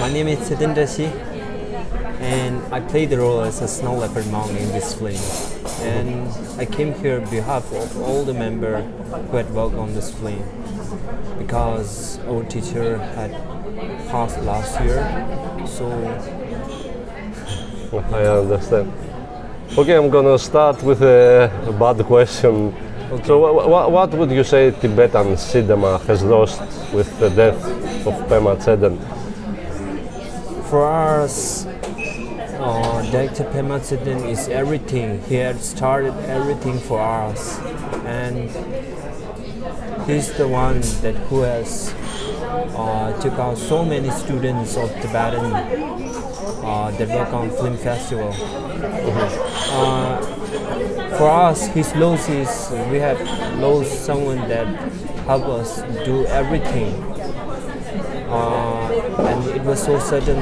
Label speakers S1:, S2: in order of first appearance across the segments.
S1: My name is Tetsen Tashi, and I play the role as a Snow Leopard monk in this film. And I came here on behalf of all the members who had worked on this film because our teacher had passed last year. So
S2: I understand. Okay, I'm gonna start with a bad question.
S1: Okay.
S2: So, what would you say Tibetan cinema has lost with the death of Pema Tseden?
S1: For us, Director Pema Tseden is everything. He had started everything for us, and he's the one that who has took out so many students of Tibetan that work on film festival. For us, his loss is we have lost someone that helped us do everything, and it was so sudden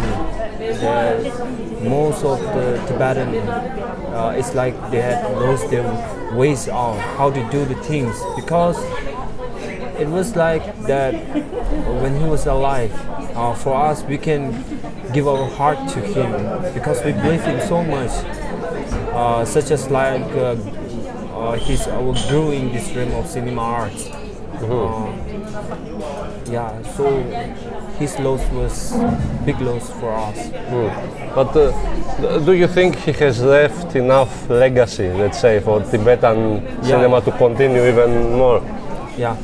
S1: that most of the Tibetan it's like they had lost their ways on how to do the things because it was like that when he was alive. For us, we can give our heart to him because we believe in so much, such as like he's our guru in this realm of cinema arts. So his loss was big loss for us.
S2: But do you think he has left enough legacy, let's say, for Tibetan cinema to continue even more?
S1: Yeah.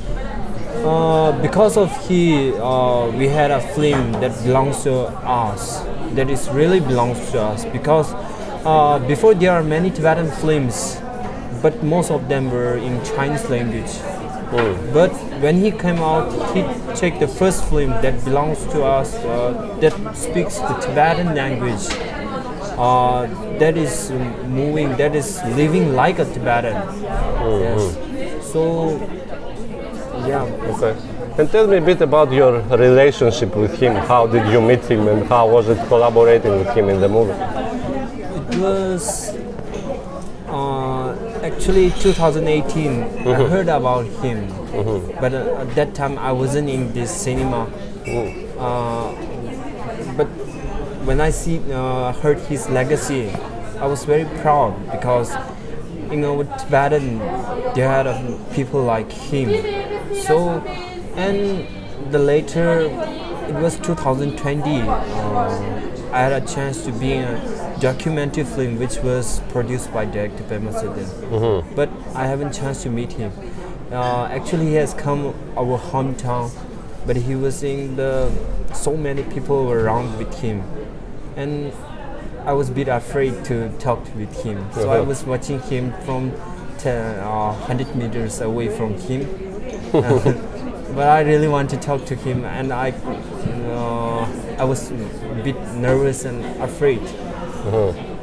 S1: Because of we had a film that belongs to us, that is really belongs to us. Because before there are many Tibetan films, but most of them were in Chinese language. But when he came out, he checked the first film that belongs to us, that speaks the Tibetan language, that is moving, that is living like a Tibetan. Yes. So. Yeah.
S2: Okay. And tell me a bit about your relationship with him. How did you meet him and how was it collaborating with him in the movie?
S1: It was actually 2018. I heard about him, but at that time I wasn't in this cinema. But when I heard his legacy, I was very proud because with Tibetan, there are people like him. So, and the later, it was 2020, I had a chance to be in a documentary film which was produced by director Pema Tseden. But I haven't chance to meet him. Actually, he has come our hometown, but he was in so many people were around with him. And I was a bit afraid to talk with him. So I was watching him from 100 meters away from him. But I really want to talk to him, and I was a bit nervous and afraid.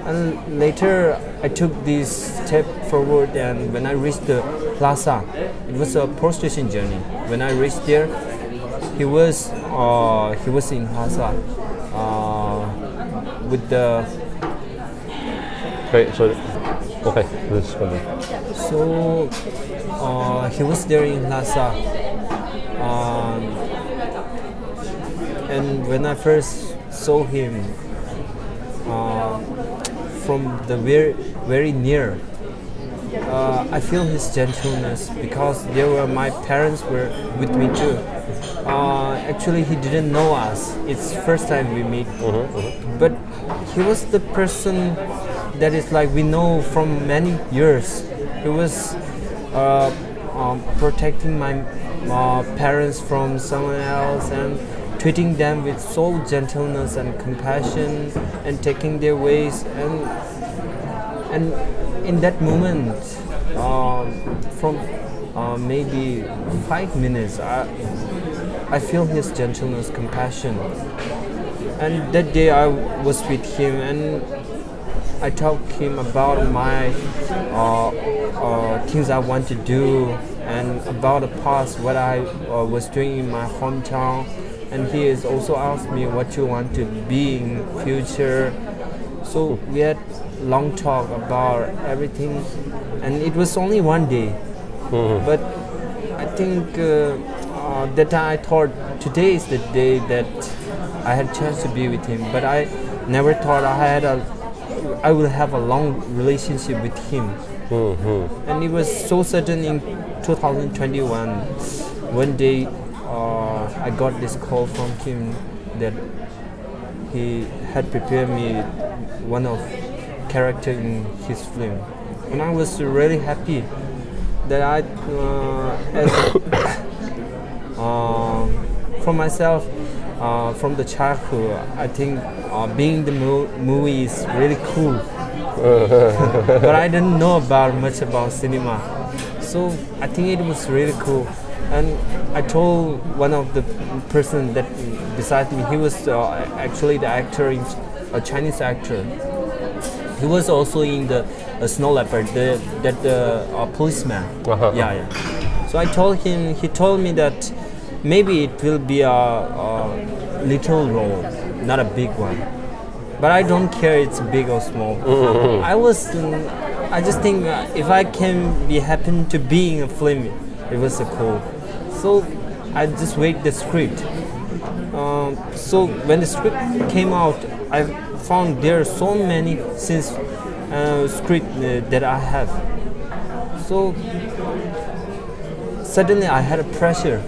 S1: And later I took this step forward, and when I reached the plaza, it was a prostration journey. When I reached there, he was in plaza with the.
S2: Okay, sorry. Okay, let's continue.
S1: So he was there in Lhasa, and when I first saw him from the very near, I feel his gentleness because my parents were with me too. Actually, he didn't know us. It's first time we meet, but he was the person that is like we know from many years. He was protecting my parents from someone else and treating them with so gentleness and compassion and taking their ways and in that moment from maybe 5 minutes I feel his gentleness, compassion, and that day I was with him and I talked to him about my things I want to do and about the past, what I was doing in my hometown. And he has also asked me what you want to be in future. So we had long talk about everything, and it was only one day. But I think that I thought today is the day that I had a chance to be with him, but I never thought I will have a long relationship with him. And it was so sudden in 2021. One day, I got this call from him that he had prepared me one of character in his film, and I was really happy that for myself, from the childhood, I think being in the movie is really cool. But I didn't know about much about cinema, so I think it was really cool. And I told one of the person that beside me, he was actually the actor, a Chinese actor. He was also in the Snow Leopard, the policeman. Yeah. So I told him. He told me that maybe it will be a little role, not a big one. But I don't care it's big or small. I just think if I can happen to be in a film, it was cool. So I just wait the script. So when the script came out, I found there are so many script that I have. So suddenly I had a pressure.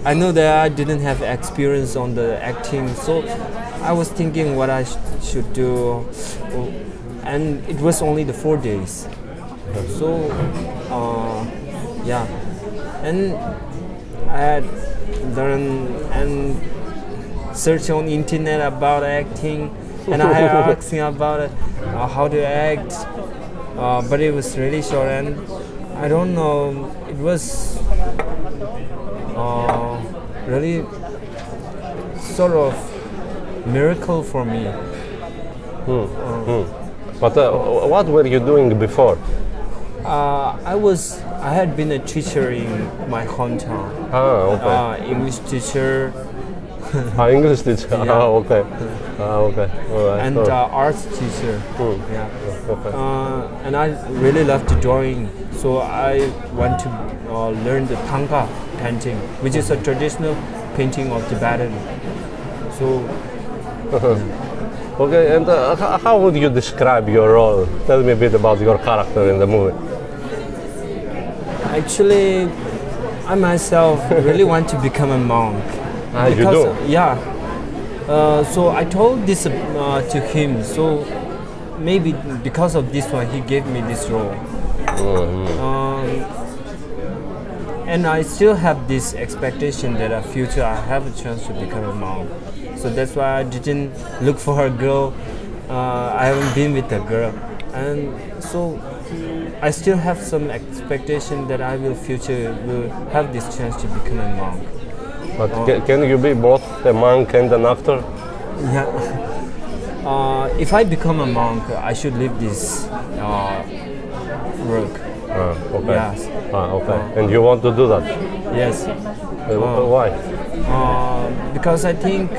S1: I know that I didn't have experience on the acting, so I was thinking what I should do, and it was only the 4 days. So yeah, and I had learned and searched on internet about acting, and I had asking about how to act, but it was really short, and I don't know, it was really sort of miracle for me.
S2: But what were you doing before?
S1: I had been a teacher in my hometown.
S2: Okay.
S1: English teacher.
S2: English teacher.
S1: Yeah.
S2: Okay. Okay. All right.
S1: And arts teacher. Yeah.
S2: Okay.
S1: And I really love to drawing, so I want to learn the Tangka painting, which is a traditional painting of Tibetan. So.
S2: Okay, and how would you describe your role? Tell me a bit about your character in the movie.
S1: Actually, I myself really want to become a monk.
S2: You do?
S1: Yeah. So I told this to him. So maybe because of this one, he gave me this role. And I still have this expectation that in future I have a chance to become a monk. So that's why I didn't look for a girl. I haven't been with a girl, and so I still have some expectation that I will have this chance to become a monk.
S2: But can you be both a monk and an actor?
S1: Yeah. If I become a monk, I should leave this work.
S2: Okay.
S1: Yes.
S2: Okay. And you want to do that?
S1: Yes.
S2: Why?
S1: Because I think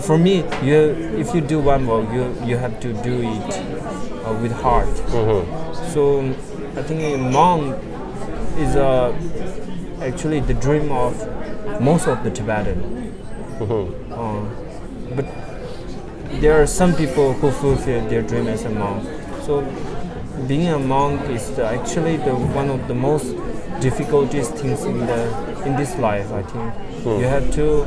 S1: for me, if you do one work, you have to do it with heart. So I think a monk is actually the dream of most of the Tibetan. But there are some people who fulfill their dream as a monk. So being a monk is actually one of the most difficulties things in this life. I think you have to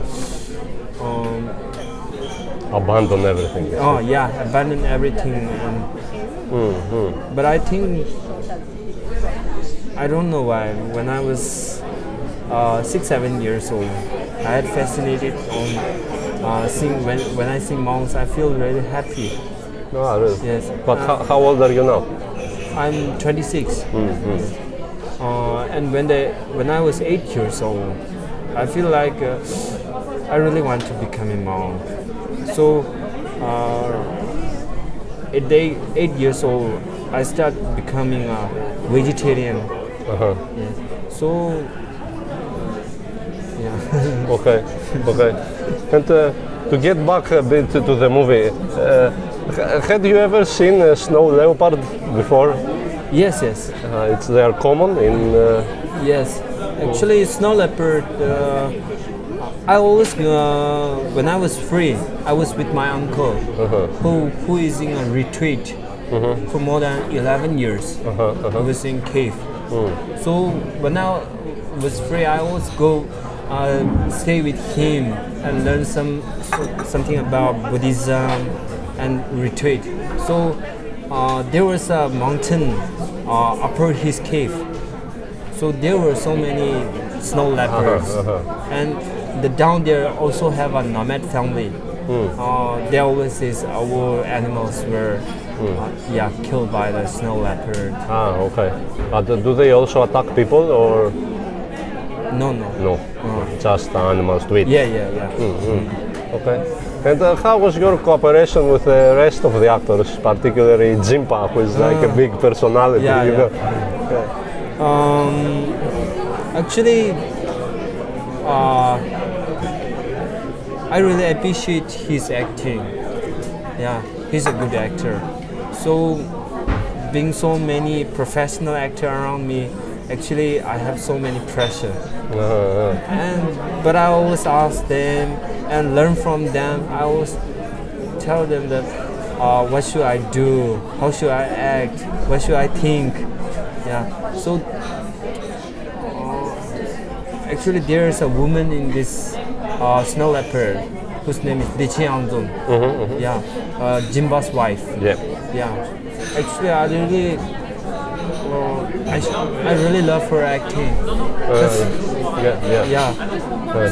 S2: abandon everything.
S1: Abandon everything. But I think I don't know why. When I was 6-7 years old, I had fascinated on when I see monks. I feel really happy.
S2: Oh, really?
S1: Yes.
S2: But how old are you now?
S1: I'm 26. And when I was 8 years old, I feel like I really want to become a monk. So, 8 years old, I started becoming a vegetarian. Yes. So, yeah.
S2: Okay. And to get back a bit to the movie, had you ever seen Snow Leopard before?
S1: Yes.
S2: They are common in.
S1: Yes, Actually, Snow Leopard, I always, when I was free, I was with my uncle, who is in a retreat for more than 11 years. He was in cave. So when I was free, I always go stay with him and learn something about Buddhism and retreat. So there was a mountain upper his cave. So there were so many snow leopards, and down there also have a nomad family. There always is our animals were killed by the snow leopard.
S2: Okay. Do they also attack people or?
S1: No.
S2: No, just animals to eat.
S1: Yeah.
S2: Okay. And how was your cooperation with the rest of the actors, particularly Jimpa, who is like a big personality? You know?
S1: Actually, I really appreciate his acting. Yeah, he's a good actor. So, being so many professional actors around me, actually I have so many pressure. But I always ask them and learn from them. I always tell them that what should I do, how should I act, what should I think. Yeah. So actually there is a woman in this Snow Leopard whose name is Liqiangdong. Yeah, Jimba's wife. Yeah. Actually, I really love her acting.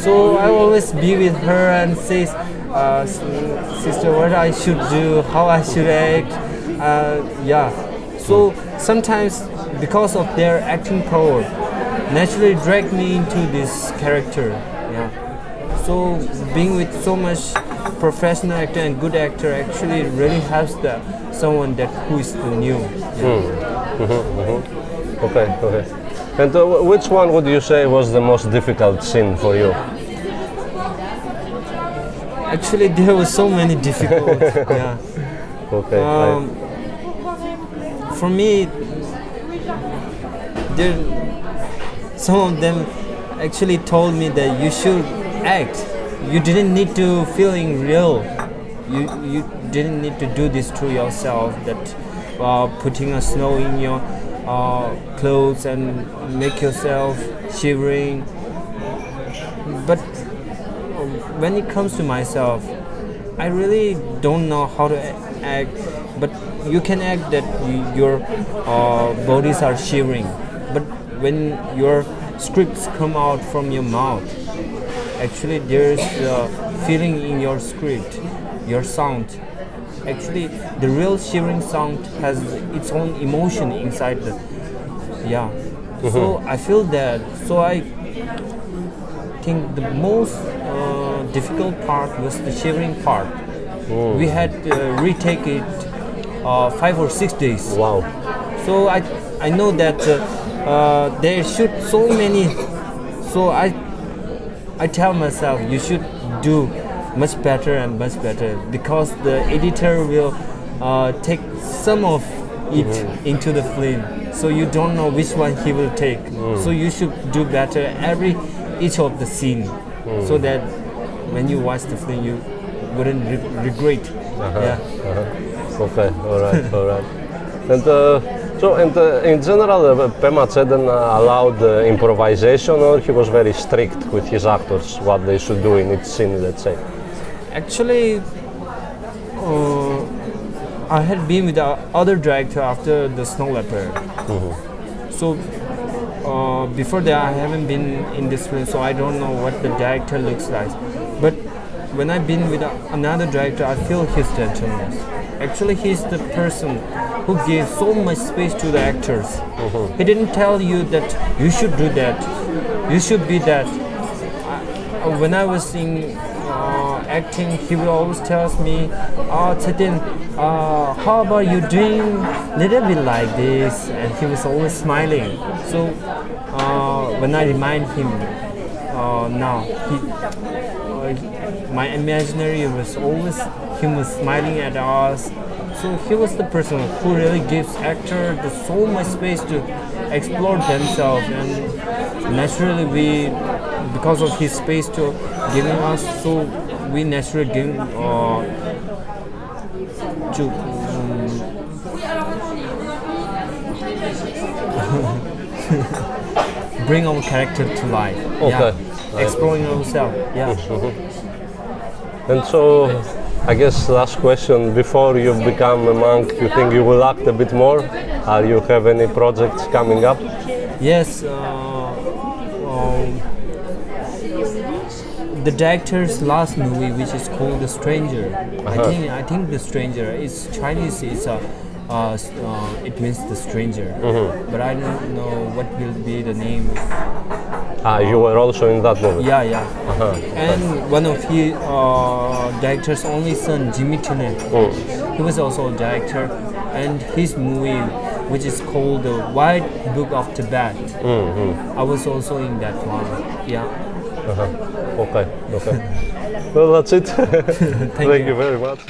S1: So I always be with her and say, sister, what I should do, how I should act. So sometimes because of their acting power, naturally drag me into this character. Yeah. So being with so much professional actor and good actor actually really helps someone who is new.
S2: Okay. And which one would you say was the most difficult scene for you?
S1: Actually, there were so many difficult.
S2: Okay.
S1: For me, some of them actually told me that you should act. You didn't need to feeling real. You didn't need to do this to yourself. That putting a snow in your clothes and make yourself shivering. But when it comes to myself, I really don't know how to act. But you can act that your bodies are shivering. But when your scripts come out from your mouth, actually there's a feeling in your script, your sound. Actually, the real shivering sound has its own emotion inside So I feel that. So I think the most difficult part was the shivering part. We had to retake it 5 or 6 days.
S2: Wow.
S1: So I know that they shoot so many. So I tell myself you should do much better and much better, because the editor will take some of it into the film, so you don't know which one he will take. So you should do better each of the scene, so that when you watch the film you wouldn't regret.
S2: Okay, all right. And in general, Pema Tseden allowed improvisation, or he was very strict with his actors, what they should do in each scene, let's say?
S1: Actually, I had been with the other director after the Snow Leopard. So before that, I haven't been in this film, so I don't know what the director looks like. But when I've been with another director, I feel his gentleness. Actually, he's the person who gives so much space to the actors. He didn't tell you that you should do that, you should be that. When I was in acting, he will always tell me, Tseden, how about you doing a little bit like this? And he was always smiling. So when I remind him now, my imaginary was always him was smiling at us. So he was the person who really gives actor so much space to explore themselves, and naturally we, because of his space to giving us, so we naturally give to bring our character to life.
S2: Okay.
S1: Yeah. Exploring ourselves. Yeah.
S2: And so, I guess last question, before you become a monk, you think you will act a bit more? Or you have any projects coming up?
S1: Yes. The director's last movie, which is called The Stranger. I think The Stranger is Chinese. It's it means the stranger, but I don't know what will be the name.
S2: You were also in that movie?
S1: Yeah. And one of his director's only son, Jimmy Tunen, he was also a director, and his movie, which is called The White Book of Tibet, I was also in that one. Yeah.
S2: Okay. Well, that's it.
S1: Thank
S2: Thank you very much.